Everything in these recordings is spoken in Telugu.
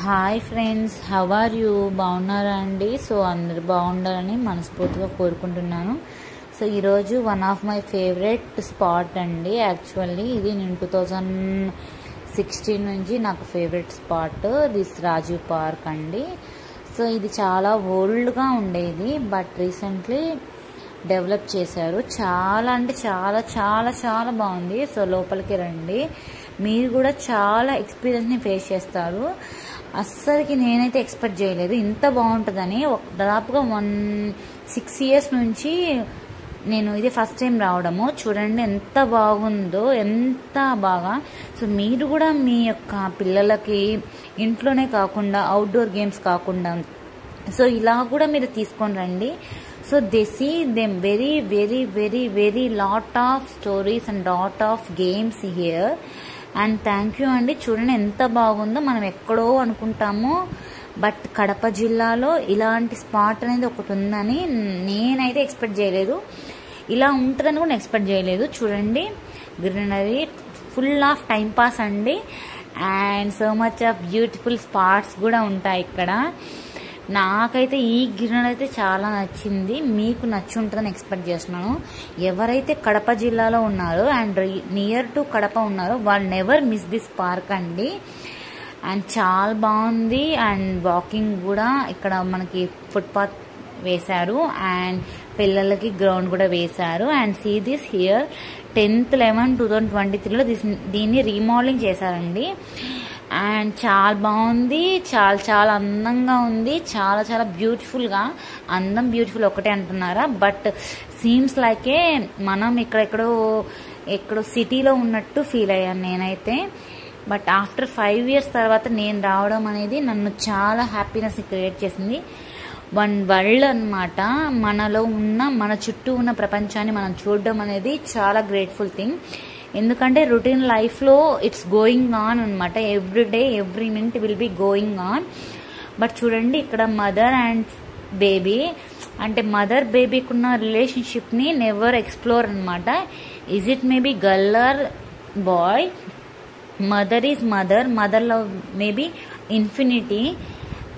Hi friends, how are you? బాగున్నారా అండి? సో అందరు బాగుండాలని మనస్ఫూర్తిగా కోరుకుంటున్నాను. సో ఈరోజు one of my favourite spot అండి. యాక్చువల్లీ ఇది నేను 2016 నుంచి నాకు favourite spot this Rajiv park అండి. సో ఇది చాలా ఓల్డ్గా ఉండేది, బట్ రీసెంట్లీ డెవలప్ చేశారు. చాలా అంటే చాలా చాలా చాలా బాగుంది. సో లోపలికి రండి, మీరు కూడా చాలా ఎక్స్పీరియన్స్ని ఫేస్ చేస్తారు. అస్సలకి నేనైతే ఎక్స్పెక్ట్ చేయలేదు ఇంత బాగుంటుందని. దాదాపుగా 6 years నుంచి నేను ఇది ఫస్ట్ టైం రావడము. చూడండి ఎంత బాగుందో, ఎంత బాగా. సో మీరు కూడా మీ యొక్క పిల్లలకి ఇంట్లోనే కాకుండా అవుట్డోర్ గేమ్స్ కాకుండా సో ఇలా కూడా మీరు తీసుకొని రండి. So they see them very very very very lot of stories and lot of games here. And thank you అండి. చూడండి ఎంత బాగుందో. మనం ఎక్కడో అనుకుంటాము, బట్ కడప జిల్లాలో ఇలాంటి స్పాట్ అనేది ఒకటి ఉందని నేనైతే ఎక్స్పెక్ట్ చేయలేదు. ఇలా ఉంటుందని కూడా ఎక్స్పెక్ట్ చేయలేదు. చూడండి greenery, full of time pass అండి. And so much of beautiful spots కూడా ఉంటాయి ఇక్కడ. నాకైతే ఈ గ్రీనరీ అయితే చాలా నచ్చింది. మీకు నచ్చి ఉంటుందని ఎక్స్పెక్ట్ చేస్తున్నాను. ఎవరైతే కడప జిల్లాలో ఉన్నారో అండ్ నియర్ టు కడప ఉన్నారో వాళ్ళు నెవర్ మిస్ దిస్ పార్క్ అండి. అండ్ చాలా బాగుంది. అండ్ వాకింగ్ కూడా ఇక్కడ మనకి ఫుట్పాత్ వేశారు అండ్ పిల్లలకి గ్రౌండ్ కూడా వేశారు. అండ్ సీ దిస్ హియర్ 10/11/2023లో దీన్ని రీమోడలింగ్ చేశారండి. అండ్ చాలా బాగుంది, చాలా చాలా అందంగా ఉంది, చాలా చాలా బ్యూటిఫుల్గా. అందం బ్యూటిఫుల్ ఒకటే అంటున్నారా, బట్ సీమ్స్ లైకే మనం ఎక్కడో సిటీలో ఉన్నట్టు ఫీల్ అయ్యాను నేనైతే. బట్ ఆఫ్టర్ 5 years తర్వాత నేను రావడం అనేది నన్ను చాలా హ్యాపీనెస్ క్రియేట్ చేసింది. వన్ వరల్డ్ అనమాట. మన చుట్టూ ఉన్న ప్రపంచాన్ని మనం చూడడం అనేది చాలా గ్రేట్ఫుల్ థింగ్. ఎందుకంటే రొటీన్ లైఫ్లో ఇట్స్ గోయింగ్ ఆన్ అనమాట. Every day every minute will be going on. But చూడండి ఇక్కడ మదర్ అండ్ బేబీ, అంటే మదర్ బేబీకి ఉన్న రిలేషన్షిప్ని నెవర్ ఎక్స్ప్లోర్ అనమాట. Is it maybe girl or boy, mother is mother love maybe infinity.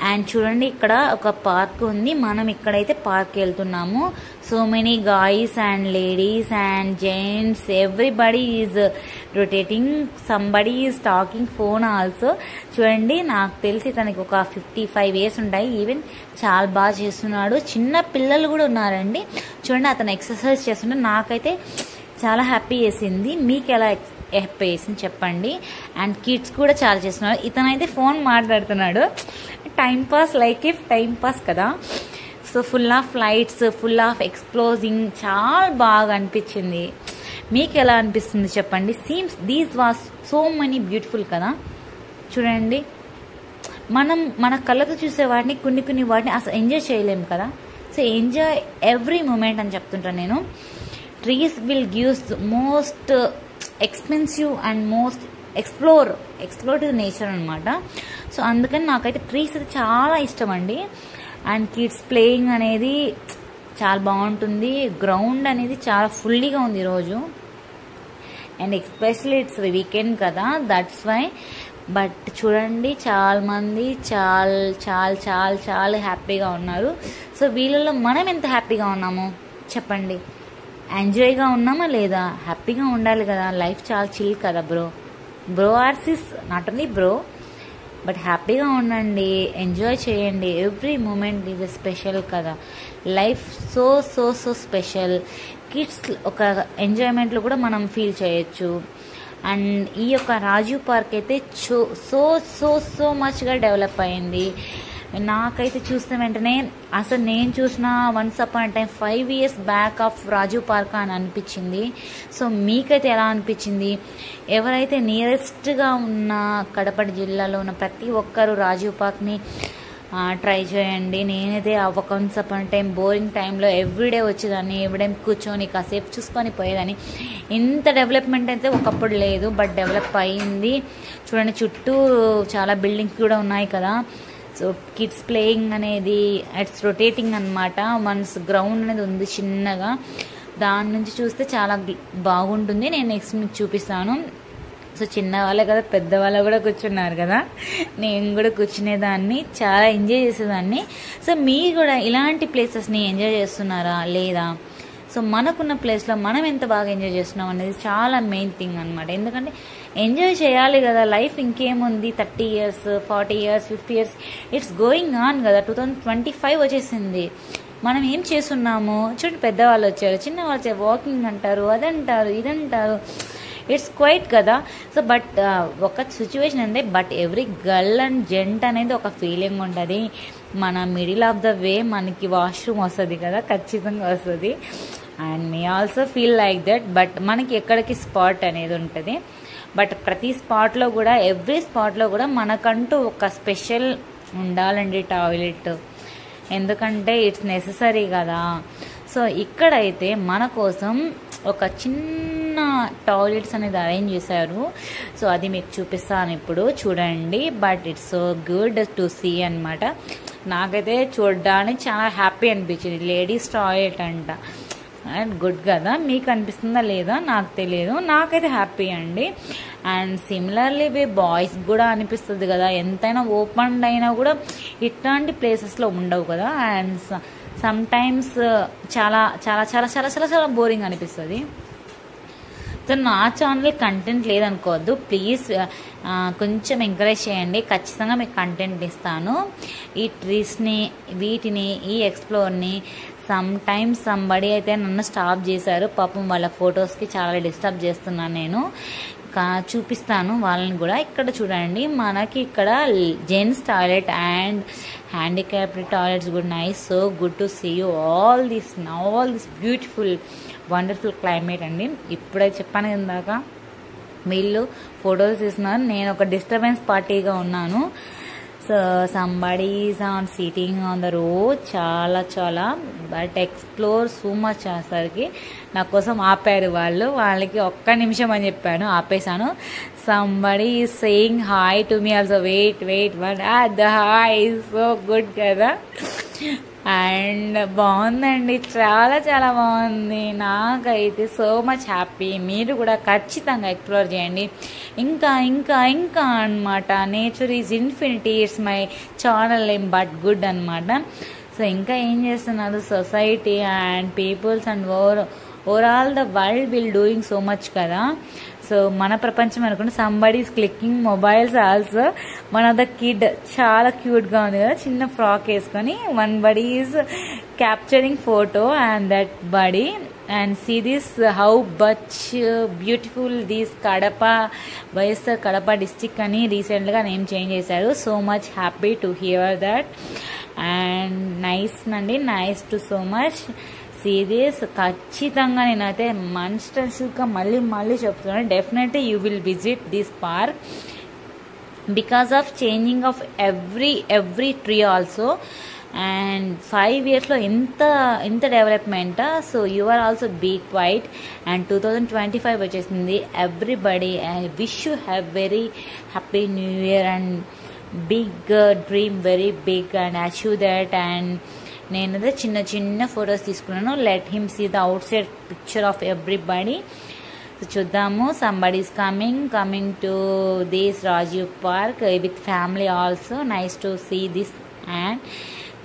And చూడండి ఇక్కడ ఒక పార్క్ ఉంది. మనం ఇక్కడైతే పార్క్ వెళ్తున్నాము. So many guys and ladies and gents, everybody is rotating, somebody is talking phone also. చూడండి నాకు తెలిసి తనకి ఒక 55 years ఉంటాయి. ఈవెన్ చాలా బాగా చేస్తున్నాడు. చిన్న పిల్లలు కూడా ఉన్నారండి. చూడండి అతను ఎక్సర్సైజ్ చేస్తుంటే నాకైతే చాలా హ్యాపీ చేసింది. మీకు ఎలా హ్యాపీ చేసింది చెప్పండి. అండ్ కిడ్స్ కూడా చాలా చేస్తున్నారు. ఇతనైతే ఫోన్ మాట్లాడుతున్నాడు. Time pass, like if time pass కదా. So full of lights, full of exploding, చాలా బాగా అనిపించింది. మీకు ఎలా అనిపిస్తుంది చెప్పండి. Seems these was so many beautiful కదా. చూడండి మన కళ్ళతో చూసే వాటిని కొన్ని వాటిని అసలు ఎంజాయ్ చేయలేము కదా. సో ఎంజాయ్ ఎవ్రీ మూమెంట్ అని చెప్తుంటాను నేను. Trees will gives most expensive and most explore to nature అనమాట. సో అందుకని నాకైతే ట్రీస్ అయితే చాలా ఇష్టం అండి. అండ్ కిడ్స్ ప్లేయింగ్ అనేది చాలా బాగుంటుంది. గ్రౌండ్ అనేది చాలా ఫుల్లీగా ఉంది ఈరోజు. అండ్ ఎస్పెషల్లీ ఇట్స్ వీకెండ్ కదా, దట్స్ వై. బట్ చూడండి చాలా మంది చాలా చాలా చాలా చాలా హ్యాపీగా ఉన్నారు. సో వీళ్ళలో మనం ఎంత హ్యాపీగా ఉన్నామో చెప్పండి. ఎంజాయ్గా ఉన్నామా లేదా? హ్యాపీగా ఉండాలి కదా. లైఫ్ చాలా చిల్ కదా bro or sis, not only bro, but హ్యాపీగా ఉండండి, ఎంజాయ్ చేయండి. ఎవ్రీ మూమెంట్ ఈజ్ స్పెషల్ కదా. Life so so so special. Kids ఒక ఎంజాయ్మెంట్లో కూడా మనం ఫీల్ చేయొచ్చు. అండ్ ఈ యొక్క రాజీవ్ పార్క్ అయితే సో సో సో మచ్గా డెవలప్ అయింది. నాకైతే చూసిన వెంటనే అసలు నేను చూసిన once upon time 5 years back of Rajiv park అని అనిపించింది. సో మీకైతే ఎలా అనిపించింది? ఎవరైతే నియరెస్ట్గా ఉన్న కడప జిల్లాలో ఉన్న ప్రతి ఒక్కరు రాజీవ్ పార్క్ని ట్రై చేయండి. నేనైతే వన్స్ అపాన్ టైం బోరింగ్ టైంలో ఎవ్రీడే వచ్చేదాన్ని, ఎవ్రీడే కూర్చొని కాసేపు చూసుకొని పోయేదాన్ని. ఇంత డెవలప్మెంట్ అయితే ఒకప్పుడు లేదు, బట్ డెవలప్ అయ్యింది. చూడండి చుట్టూ చాలా బిల్డింగ్స్ కూడా ఉన్నాయి కదా. సో కిడ్స్ ప్లేయింగ్ అనేది ఇట్స్ రొటేటింగ్ అనమాట. వన్స్ గ్రౌండ్ అనేది ఉంది చిన్నగా, దాని నుంచి చూస్తే చాలా బాగుంటుంది. నేను నెక్స్ట్ మీకు చూపిస్తాను. సో చిన్నవాళ్ళే కదా, పెద్దవాళ్ళు కూడా కూర్చున్నారు కదా, నేను కూడా కూర్చునేదాన్ని, చాలా ఎంజాయ్ చేసేదాన్ని. సో మీరు కూడా ఇలాంటి ప్లేసెస్ని ఎంజాయ్ చేస్తున్నారా లేదా? సో మనకున్న ప్లేస్లో మనం ఎంత బాగా ఎంజాయ్ చేస్తున్నాం అనేది చాలా మెయిన్ థింగ్ అనమాట. ఎందుకంటే ఎంజాయ్ చేయాలి కదా, లైఫ్ ఇంకేముంది, 30 years 40 years 50 years it's going on కదా. 2025 వచ్చేసింది, మనం ఏం చేస్తున్నాము చూడండి. పెద్దవాళ్ళు వచ్చారు, చిన్నవాళ్ళు వచ్చారు, వాకింగ్ అంటారు, అదంటారు, ఇదంటారు, ఇట్స్ క్వైట్ కదా. సో బట్ ఒక సిచ్యువేషన్ ఉంది, but every girl and gent అనేది ఒక ఫీలింగ్ ఉంటుంది. మన మిడిల్ ఆఫ్ ద వే మనకి వాష్రూమ్ వస్తుంది కదా, ఖచ్చితంగా వస్తుంది. And may also feel like that. But మనకి ఎక్కడికి స్పాట్ అనేది ఉంటుంది. బట్ ప్రతి స్పాట్లో కూడా, ఎవ్రీ స్పాట్లో కూడా మనకంటూ ఒక స్పెషల్ ఉండాలండి టాయిలెట్. ఎందుకంటే ఇట్స్ నెససరీ కదా. సో ఇక్కడైతే మన కోసం ఒక చిన్న టాయిలెట్స్ అనేది అరేంజ్ చేశారు. సో అది మీకు చూపిస్తాను ఇప్పుడు, చూడండి. But it's so good to see అనమాట. నాకైతే చూడడానికి చాలా హ్యాపీ అనిపించింది. లేడీస్ టాయిలెట్ అంట, అండ్ గుడ్ కదా. మీకు అనిపిస్తుందా లేదా నాకు తెలియదు, నాకైతే హ్యాపీ అండి. అండ్ సిమిలర్లీ బాయ్స్ కూడా అనిపిస్తుంది కదా, ఎంతైనా ఓపెన్ అయినా కూడా ఇట్లాంటి ప్లేసెస్లో ఉండవు కదా. అండ్ సమ్ టైమ్స్ చాలా చాలా చాలా చాలా చాలా చాలా బోరింగ్ అనిపిస్తుంది. సో నా ఛానల్ కంటెంట్ లేదనుకోవద్దు ప్లీజ్, కొంచెం ఎంకరేజ్ చేయండి, ఖచ్చితంగా మీకు కంటెంట్ ఇస్తాను. ఈ ట్రీస్ని, వీటిని, ఈ ఎక్స్ప్లోర్ని సమ్ టైమ్స్ సంబడి అయితే నన్ను స్టాప్ చేశారు పాపం. వాళ్ళ ఫొటోస్కి చాలా డిస్టర్బ్ చేస్తున్నాను నేను, చూపిస్తాను వాళ్ళని కూడా. ఇక్కడ చూడండి, మనకి ఇక్కడ gents toilet and handicapped toilets కూడా nice. So good to see you all this beautiful wonderful climate అండి. ఇప్పుడే చెప్పాను ఇందాక, వీళ్ళు ఫొటోస్ తీస్తున్నారు, నేను ఒక డిస్టర్బెన్స్ పార్టీగా ఉన్నాను. So somebody is on sitting on the road, చాలా చాలా బట్ ఎక్స్ప్లోర్ సో మచ్ చేసరికి నా కోసం ఆపారు వాళ్ళు. వాళ్ళకి ఒక్క నిమిషం అని చెప్పాను, ఆపేశాను. Somebody is saying hi to me also. Wait but the hi is so good కదా. అండ్ బాగుందండి, చాలా చాలా బాగుంది. నాకైతే సో మచ్ హ్యాపీ. మీరు కూడా ఖచ్చితంగా ఎక్స్ప్లోర్ చేయండి. ఇంకా ఇంకా ఇంకా అనమాట. Nature is infinity. It's my channel name but good అనమాట. సో ఇంకా ఏం చేస్తున్నారు society and peoples and overall the world will doing so much కదా. సో మన ప్రపంచం అనుకుంటే somebody is clicking mobiles also. One of the kid చాలా క్యూట్గా ఉంది కదా, చిన్న ఫ్రాక్ వేసుకొని. One buddy is capturing photo and that buddy. And see this how much beautiful this Kadapa, YSR Kadapa district అని రీసెంట్గా నేమ్ చేంజ్ చేశారు. So much happy to hear that. And nice అండి, nice to so much serious. ఖచ్చితంగా నేనైతే మన్స్టర్స్గా మళ్ళీ చెప్తున్నాను, definitely you will visit this park because of changing of every tree also. And 5 yearsలో ఎంత development. So you are also be quiet. And 2025 వచ్చేసింది. Everybody I wish you have very happy new year and big dream, very big and achieve that. And నేనైతే చిన్న ఫొటోస్ తీసుకున్నాను. Let him see the outside picture of everybody. చూద్దాము. Somebody is coming to this Rajiv park with family also. Nice to see this. And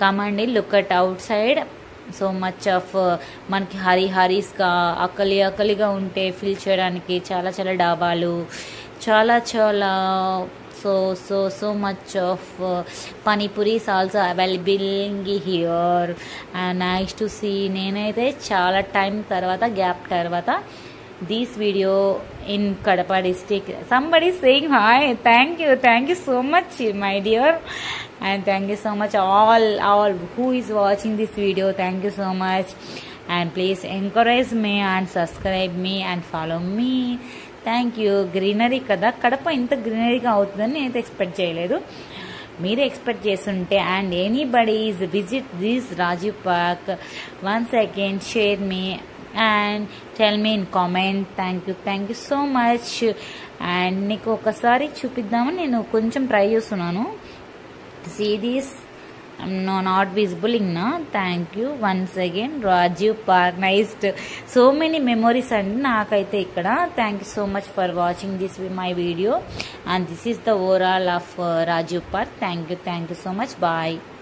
come అండి, look at outside. So much of మనకి హరీస్గా ఆకలిగా ఉంటే ఫీల్ చేయడానికి చాలా చాలా డాబాలు, చాలా చాలా so much of panipuris also available here. And nice to see. నేనైతే చాలా టైం తర్వాత, గ్యాప్ తర్వాత this video in Kadapa district. Somebody saying hi. Thank you so much my dear. And thank you so much all who is watching this video. Thank you so much. And please encourage me and subscribe me and follow me. Thank you. Greenery కదా, కడప ఇంత గ్రీనరీగా అవుతుందని నేనైతే ఎక్స్పెక్ట్ చేయలేదు, మీరు ఎక్స్పెక్ట్ చేస్తుంటే. And anybody is visit this Rajiv park. Once again share me and tell me in comment. Thank you so much. And నీకు ఒకసారి చూపిద్దామని నేను కొంచెం ట్రై చేస్తున్నాను. See this not visible in na. Thank you once again Rajiv Park. Nice so many memories and naakaithe ikkada. Thank you so much for watching this my video, and this is the overall of Rajiv Park. Thank you so much. Bye.